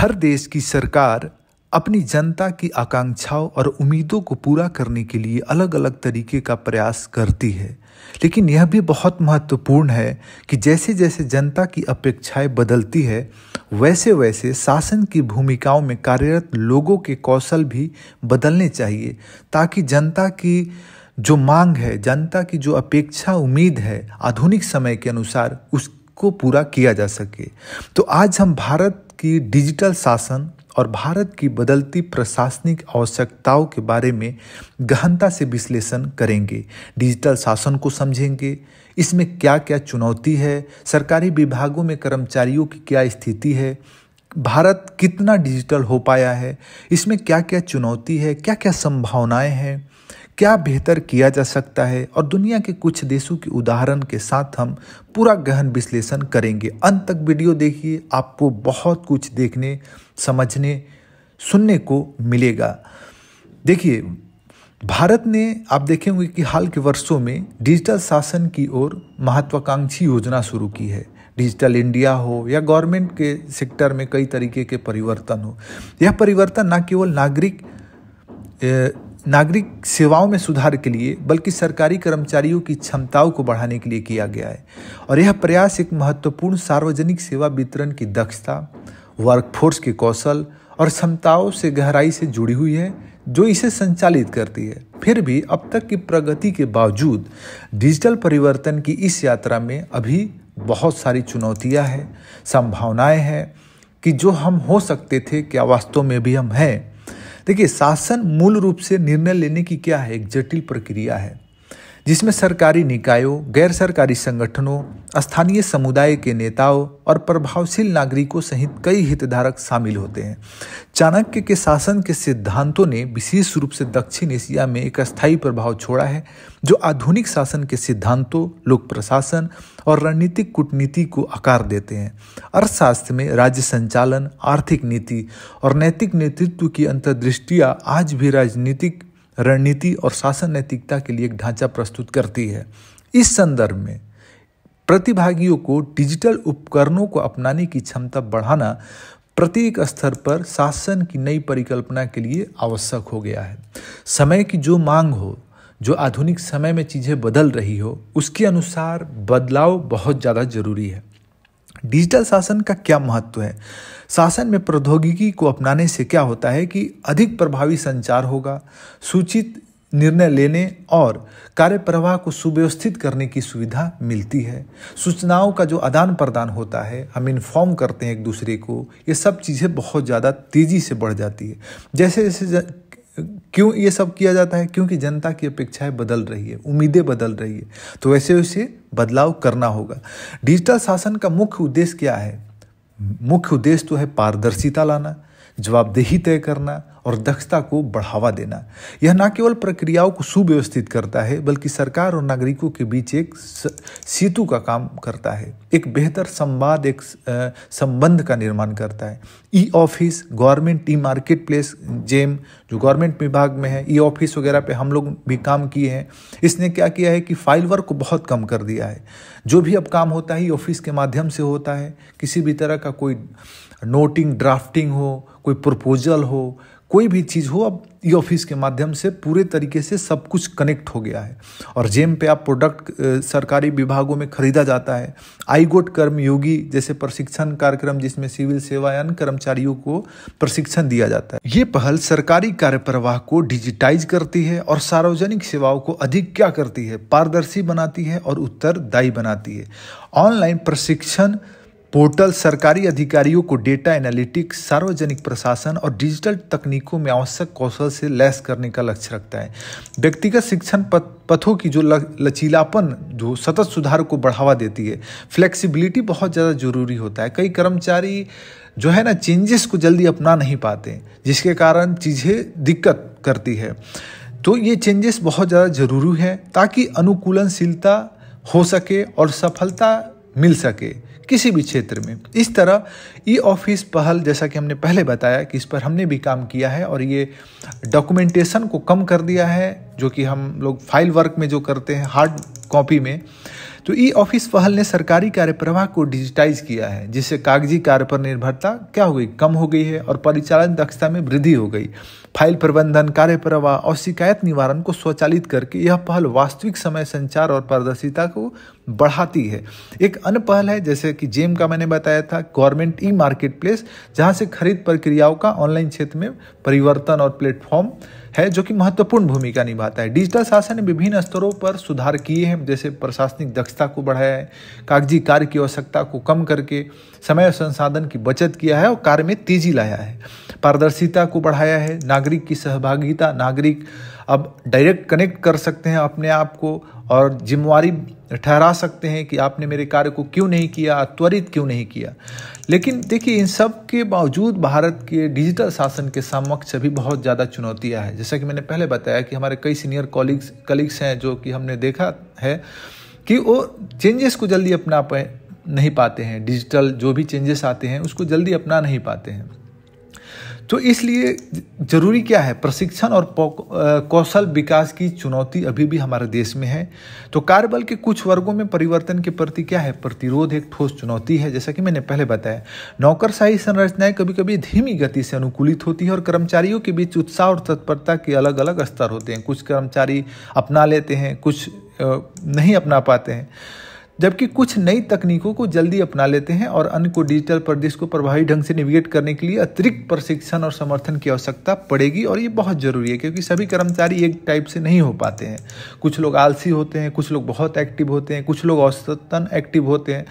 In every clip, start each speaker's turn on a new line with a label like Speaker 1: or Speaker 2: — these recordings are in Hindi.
Speaker 1: हर देश की सरकार अपनी जनता की आकांक्षाओं और उम्मीदों को पूरा करने के लिए अलग अलग तरीके का प्रयास करती है, लेकिन यह भी बहुत महत्वपूर्ण है कि जैसे जैसे जनता की अपेक्षाएं बदलती है वैसे वैसे शासन की भूमिकाओं में कार्यरत लोगों के कौशल भी बदलने चाहिए, ताकि जनता की जो मांग है, जनता की जो अपेक्षा उम्मीद है, आधुनिक समय के अनुसार उसको पूरा किया जा सके। तो आज हम भारत की डिजिटल शासन और भारत की बदलती प्रशासनिक आवश्यकताओं के बारे में गहनता से विश्लेषण करेंगे। डिजिटल शासन को समझेंगे, इसमें क्या क्या चुनौती है, सरकारी विभागों में कर्मचारियों की क्या स्थिति है, भारत कितना डिजिटल हो पाया है, इसमें क्या क्या चुनौती है, क्या क्या संभावनाएं हैं, क्या बेहतर किया जा सकता है, और दुनिया के कुछ देशों के उदाहरण के साथ हम पूरा गहन विश्लेषण करेंगे। अंत तक वीडियो देखिए, आपको बहुत कुछ देखने, समझने, सुनने को मिलेगा। देखिए, भारत ने आप देखेंगे कि हाल के वर्षों में डिजिटल शासन की ओर महत्वाकांक्षी योजना शुरू की है। डिजिटल इंडिया हो या गवर्नमेंट के सेक्टर में कई तरीके के परिवर्तन हो, यह परिवर्तन न केवल नागरिक सेवाओं में सुधार के लिए बल्कि सरकारी कर्मचारियों की क्षमताओं को बढ़ाने के लिए किया गया है। और यह प्रयास एक महत्वपूर्ण सार्वजनिक सेवा वितरण की दक्षता, वर्कफोर्स के कौशल और क्षमताओं से गहराई से जुड़ी हुई है, जो इसे संचालित करती है। फिर भी अब तक की प्रगति के बावजूद डिजिटल परिवर्तन की इस यात्रा में अभी बहुत सारी चुनौतियां हैं, संभावनाएं हैं कि जो हम हो सकते थे क्या वास्तव में भी हम हैं। देखिए, शासन मूल रूप से निर्णय लेने की क्या है, एक जटिल प्रक्रिया है जिसमें सरकारी निकायों, गैर सरकारी संगठनों, स्थानीय समुदाय के नेताओं और प्रभावशील नागरिकों सहित कई हितधारक शामिल होते हैं। चाणक्य के शासन के सिद्धांतों ने विशेष रूप से दक्षिण एशिया में एक अस्थायी प्रभाव छोड़ा है, जो आधुनिक शासन के सिद्धांतों, लोक प्रशासन और रणनीतिक कूटनीति को आकार देते हैं। अर्थशास्त्र में राज्य संचालन, आर्थिक नीति और नैतिक नेतृत्व की अंतर्दृष्टियां आज भी राजनीतिक रणनीति और शासन नैतिकता के लिए एक ढांचा प्रस्तुत करती है। इस संदर्भ में प्रतिभागियों को डिजिटल उपकरणों को अपनाने की क्षमता बढ़ाना प्रत्येक स्तर पर शासन की नई परिकल्पना के लिए आवश्यक हो गया है। समय की जो मांग हो, जो आधुनिक समय में चीज़ें बदल रही हो, उसके अनुसार बदलाव बहुत ज़्यादा जरूरी है। डिजिटल शासन का क्या महत्व है? शासन में प्रौद्योगिकी को अपनाने से क्या होता है कि अधिक प्रभावी संचार होगा, सूचित निर्णय लेने और कार्य प्रवाह को सुव्यवस्थित करने की सुविधा मिलती है। सूचनाओं का जो आदान प्रदान होता है, हम इन्फॉर्म करते हैं एक दूसरे को, ये सब चीज़ें बहुत ज़्यादा तेज़ी से बढ़ जाती है। जैसे जैसे क्यों ये सब किया जाता है? क्योंकि जनता की अपेक्षाएं बदल रही है, उम्मीदें बदल रही है, तो वैसे वैसे बदलाव करना होगा। डिजिटल शासन का मुख्य उद्देश्य क्या है? मुख्य उद्देश्य तो है पारदर्शिता लाना, जवाबदेही तय करना और दक्षता को बढ़ावा देना। यह न केवल प्रक्रियाओं को सुव्यवस्थित करता है, बल्कि सरकार और नागरिकों के बीच एक सेतु का काम करता है, एक बेहतर संवाद, एक संबंध का निर्माण करता है। E office, government e market place, GeM जो गवर्नमेंट विभाग में है, ई ऑफिस वगैरह पे हम लोग भी काम किए हैं। इसने क्या किया है कि फाइल वर्क को बहुत कम कर दिया है। जो भी अब काम होता है ई ऑफिस के माध्यम से होता है। किसी भी तरह का कोई नोटिंग, ड्राफ्टिंग हो, कोई प्रपोजल हो, कोई भी चीज़ हो, अब ई ऑफिस के माध्यम से पूरे तरीके से सब कुछ कनेक्ट हो गया है। और जेम पे आप प्रोडक्ट सरकारी विभागों में खरीदा जाता है। आई गोट कर्मयोगी जैसे प्रशिक्षण कार्यक्रम, जिसमें सिविल सेवायन कर्मचारियों को प्रशिक्षण दिया जाता है। ये पहल सरकारी कार्यप्रवाह को डिजिटाइज करती है और सार्वजनिक सेवाओं को अधिक क्या करती है? पारदर्शी बनाती है और उत्तरदायी बनाती है। ऑनलाइन प्रशिक्षण पोर्टल सरकारी अधिकारियों को डेटा एनालिटिक्स, सार्वजनिक प्रशासन और डिजिटल तकनीकों में आवश्यक कौशल से लैस करने का लक्ष्य रखता है। व्यक्तिगत शिक्षण पथों की जो लचीलापन जो सतत सुधार को बढ़ावा देती है, फ्लेक्सिबिलिटी बहुत ज़्यादा जरूरी होता है। कई कर्मचारी जो है ना, चेंजेस को जल्दी अपना नहीं पाते, जिसके कारण चीज़ें दिक्कत करती है। तो ये चेंजेस बहुत ज़्यादा जरूरी है ताकि अनुकूलनशीलता हो सके और सफलता मिल सके किसी भी क्षेत्र में। इस तरह ई ऑफिस पहल, जैसा कि हमने पहले बताया कि इस पर हमने भी काम किया है और ये डॉक्यूमेंटेशन को कम कर दिया है, जो कि हम लोग फाइल वर्क में जो करते हैं हार्ड कॉपी में, तो ई ऑफिस पहल ने सरकारी कार्यप्रवाह को डिजिटाइज किया है, जिससे कागजी कार्य पर निर्भरता क्या हो गई, कम हो गई है और परिचालन दक्षता में वृद्धि हो गई। फाइल प्रबंधन, कार्यप्रवाह और शिकायत निवारण को स्वचालित करके यह पहल वास्तविक समय संचार और पारदर्शिता को बढ़ाती है। एक अन्य पहल है जैसे कि जेम का मैंने बताया था, गवर्नमेंट ई मार्केट प्लेस, जहां से खरीद प्रक्रियाओं का ऑनलाइन क्षेत्र में परिवर्तन और प्लेटफॉर्म है जो कि महत्वपूर्ण भूमिका निभाता है। डिजिटल शासन ने विभिन्न स्तरों पर सुधार किए हैं, जैसे प्रशासनिक दक्षता को बढ़ाया है, कागजी कार्य की आवश्यकता को कम करके समय और संसाधन की बचत किया है और कार्य में तेजी लाया है, पारदर्शिता को बढ़ाया है, नागरिक की सहभागिता, नागरिक अब डायरेक्ट कनेक्ट कर सकते हैं अपने आप को और जिम्मेवारी ठहरा सकते हैं कि आपने मेरे कार्य को क्यों नहीं किया, त्वरित क्यों नहीं किया। लेकिन देखिए, इन सब के बावजूद भारत के डिजिटल शासन के समक्ष अभी बहुत ज़्यादा चुनौतियां हैं। जैसा कि मैंने पहले बताया कि हमारे कई सीनियर कलीग्स हैं जो कि हमने देखा है कि वो चेंजेस को जल्दी अपना नहीं पाते हैं, डिजिटल जो भी चेंजेस आते हैं उसको जल्दी अपना नहीं पाते हैं। तो इसलिए जरूरी क्या है, प्रशिक्षण और कौशल विकास की चुनौती अभी भी हमारे देश में है। तो कार्यबल के कुछ वर्गों में परिवर्तन के प्रति क्या है, प्रतिरोध एक ठोस चुनौती है। जैसा कि मैंने पहले बताया, नौकरशाही संरचनाएं कभी कभी धीमी गति से अनुकूलित होती है और कर्मचारियों के बीच उत्साह और तत्परता के अलग अलग स्तर होते हैं। कुछ कर्मचारी अपना लेते हैं, कुछ नहीं अपना पाते हैं, जबकि कुछ नई तकनीकों को जल्दी अपना लेते हैं और अन्य को डिजिटल परिदृश्य को प्रभावी ढंग से नेविगेट करने के लिए अतिरिक्त प्रशिक्षण और समर्थन की आवश्यकता पड़ेगी। और ये बहुत जरूरी है क्योंकि सभी कर्मचारी एक टाइप से नहीं हो पाते हैं। कुछ लोग आलसी होते हैं, कुछ लोग बहुत एक्टिव होते हैं, कुछ लोग औसतन एक्टिव होते हैं।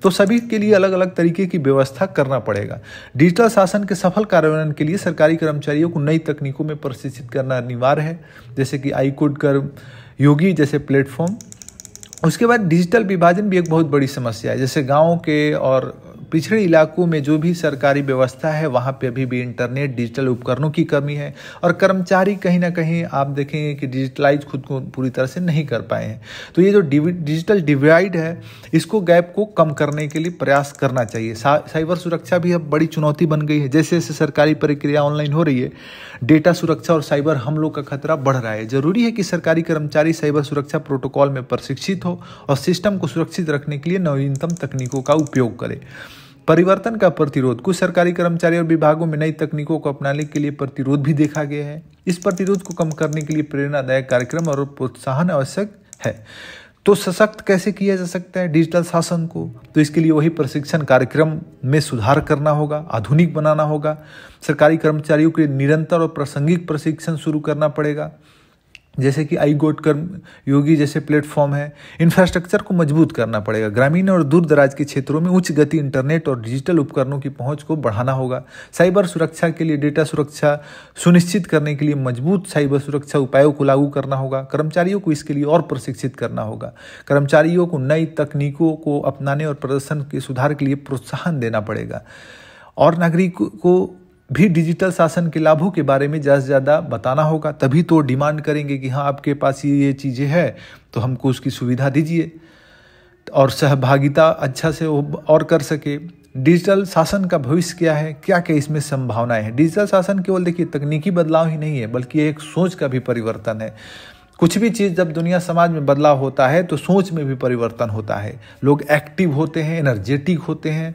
Speaker 1: तो सभी के लिए अलग अलग तरीके की व्यवस्था करना पड़ेगा। डिजिटल शासन के सफल कार्यान्वयन के लिए सरकारी कर्मचारियों को नई तकनीकों में प्रशिक्षित करना अनिवार्य है, जैसे कि iCode कर्मयोगी जैसे प्लेटफॉर्म। उसके बाद डिजिटल विभाजन भी एक बहुत बड़ी समस्या है। जैसे गाँव के और पिछड़े इलाकों में जो भी सरकारी व्यवस्था है वहाँ पे अभी भी इंटरनेट, डिजिटल उपकरणों की कमी है और कर्मचारी कहीं ना कहीं आप देखेंगे कि डिजिटलाइज खुद को पूरी तरह से नहीं कर पाए हैं। तो ये जो डिजिटल डिवाइड है, इसको गैप को कम करने के लिए प्रयास करना चाहिए। साइबर सुरक्षा भी अब बड़ी चुनौती बन गई है। जैसे जैसे सरकारी प्रक्रिया ऑनलाइन हो रही है, डेटा सुरक्षा और साइबर हमलों का खतरा बढ़ रहा है। जरूरी है कि सरकारी कर्मचारी साइबर सुरक्षा प्रोटोकॉल में प्रशिक्षित हो और सिस्टम को सुरक्षित रखने के लिए नवीनतम तकनीकों का उपयोग करे। परिवर्तन का प्रतिरोध, कुछ सरकारी कर्मचारी और विभागों में नई तकनीकों को अपनाने के लिए प्रतिरोध भी देखा गया है। इस प्रतिरोध को कम करने के लिए प्रेरणादायक कार्यक्रम और प्रोत्साहन आवश्यक है। तो सशक्त कैसे किया जा सकता है डिजिटल शासन को? तो इसके लिए वही प्रशिक्षण कार्यक्रम में सुधार करना होगा, आधुनिक बनाना होगा। सरकारी कर्मचारियों के निरंतर और प्रासंगिक प्रशिक्षण शुरू करना पड़ेगा, जैसे कि iCode कर्मयोगी जैसे प्लेटफॉर्म है। इंफ्रास्ट्रक्चर को मजबूत करना पड़ेगा। ग्रामीण और दूर दराज के क्षेत्रों में उच्च गति इंटरनेट और डिजिटल उपकरणों की पहुंच को बढ़ाना होगा। साइबर सुरक्षा के लिए डेटा सुरक्षा सुनिश्चित करने के लिए मजबूत साइबर सुरक्षा उपायों को लागू करना होगा। कर्मचारियों को इसके लिए और प्रशिक्षित करना होगा। कर्मचारियों को नई तकनीकों को अपनाने और प्रदर्शन के सुधार के लिए प्रोत्साहन देना पड़ेगा। और नागरिकों को भी डिजिटल शासन के लाभों के बारे में ज़्यादा से ज़्यादा बताना होगा, तभी तो डिमांड करेंगे कि हाँ आपके पास ये चीज़ें हैं तो हमको उसकी सुविधा दीजिए और सहभागिता अच्छा से और कर सके। डिजिटल शासन का भविष्य क्या है, क्या क्या इसमें संभावनाएं हैं? डिजिटल शासन केवल देखिए तकनीकी बदलाव ही नहीं है, बल्कि एक सोच का भी परिवर्तन है। कुछ भी चीज़ जब दुनिया समाज में बदलाव होता है तो सोच में भी परिवर्तन होता है। लोग एक्टिव होते हैं, एनर्जेटिक होते हैं।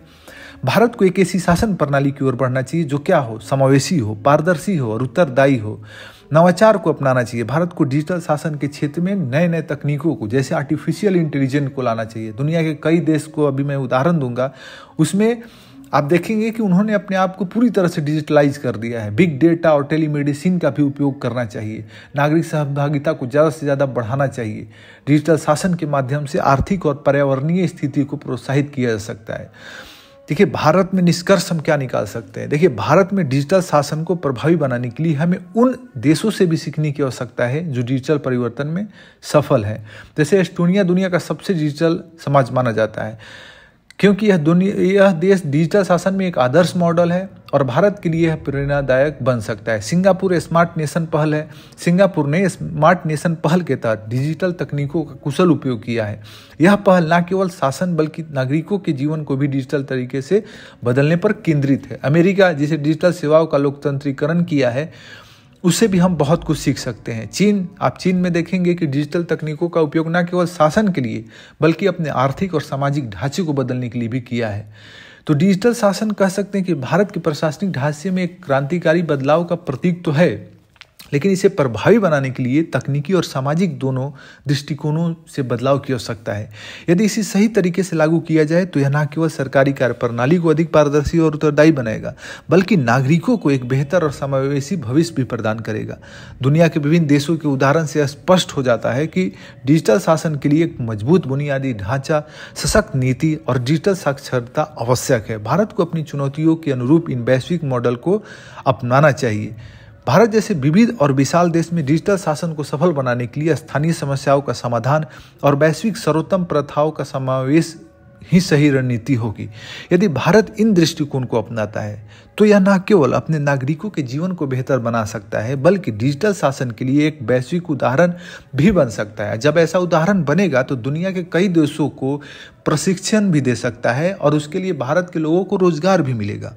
Speaker 1: भारत को एक ऐसी शासन प्रणाली की ओर बढ़ना चाहिए जो क्या हो, समावेशी हो, पारदर्शी हो और उत्तरदायी हो। नवाचार को अपनाना चाहिए। भारत को डिजिटल शासन के क्षेत्र में नए नए तकनीकों को, जैसे आर्टिफिशियल इंटेलिजेंस को लाना चाहिए। दुनिया के कई देश को अभी मैं उदाहरण दूंगा, उसमें आप देखेंगे कि उन्होंने अपने आप को पूरी तरह से डिजिटलाइज कर दिया है। बिग डेटा और टेलीमेडिसिन का भी उपयोग करना चाहिए। नागरिक सहभागिता को ज़्यादा से ज़्यादा बढ़ाना चाहिए। डिजिटल शासन के माध्यम से आर्थिक और पर्यावरणीय स्थिति को प्रोत्साहित किया जा सकता है। देखिए, भारत में निष्कर्ष हम क्या निकाल सकते हैं? देखिए, भारत में डिजिटल शासन को प्रभावी बनाने के लिए हमें उन देशों से भी सीखने की आवश्यकता है जो डिजिटल परिवर्तन में सफल है। जैसे एस्टोनिया दुनिया का सबसे डिजिटल समाज माना जाता है, क्योंकि यह देश डिजिटल शासन में एक आदर्श मॉडल है और भारत के लिए यह प्रेरणादायक बन सकता है। सिंगापुर स्मार्ट नेशन पहल है। सिंगापुर ने स्मार्ट नेशन पहल के तहत डिजिटल तकनीकों का कुशल उपयोग किया है। यह पहल न केवल शासन बल्कि नागरिकों के जीवन को भी डिजिटल तरीके से बदलने पर केंद्रित है। अमेरिका, जिसे डिजिटल सेवाओं का लोकतंत्रीकरण किया है, उससे भी हम बहुत कुछ सीख सकते हैं। आप चीन में देखेंगे कि डिजिटल तकनीकों का उपयोग न केवल शासन के लिए बल्कि अपने आर्थिक और सामाजिक ढांचे को बदलने के लिए भी किया है। तो डिजिटल शासन कह सकते हैं कि भारत के प्रशासनिक ढांचे में एक क्रांतिकारी बदलाव का प्रतीक तो है, लेकिन इसे प्रभावी बनाने के लिए तकनीकी और सामाजिक दोनों दृष्टिकोणों से बदलाव की आवश्यकता है। यदि इसे सही तरीके से लागू किया जाए तो यह न केवल सरकारी कार्यप्रणाली को अधिक पारदर्शी और उत्तरदायी बनाएगा, बल्कि नागरिकों को एक बेहतर और समावेशी भविष्य भी प्रदान करेगा। दुनिया के विभिन्न देशों के उदाहरण से स्पष्ट हो जाता है कि डिजिटल शासन के लिए एक मजबूत बुनियादी ढांचा, सशक्त नीति और डिजिटल साक्षरता आवश्यक है। भारत को अपनी चुनौतियों के अनुरूप इन वैश्विक मॉडल को अपनाना चाहिए। भारत जैसे विविध और विशाल देश में डिजिटल शासन को सफल बनाने के लिए स्थानीय समस्याओं का समाधान और वैश्विक सर्वोत्तम प्रथाओं का समावेश ही सही रणनीति होगी। यदि भारत इन दृष्टिकोण को अपनाता है तो यह न केवल अपने नागरिकों के जीवन को बेहतर बना सकता है, बल्कि डिजिटल शासन के लिए एक वैश्विक उदाहरण भी बन सकता है। जब ऐसा उदाहरण बनेगा तो दुनिया के कई देशों को प्रशिक्षण भी दे सकता है और उसके लिए भारत के लोगों को रोजगार भी मिलेगा।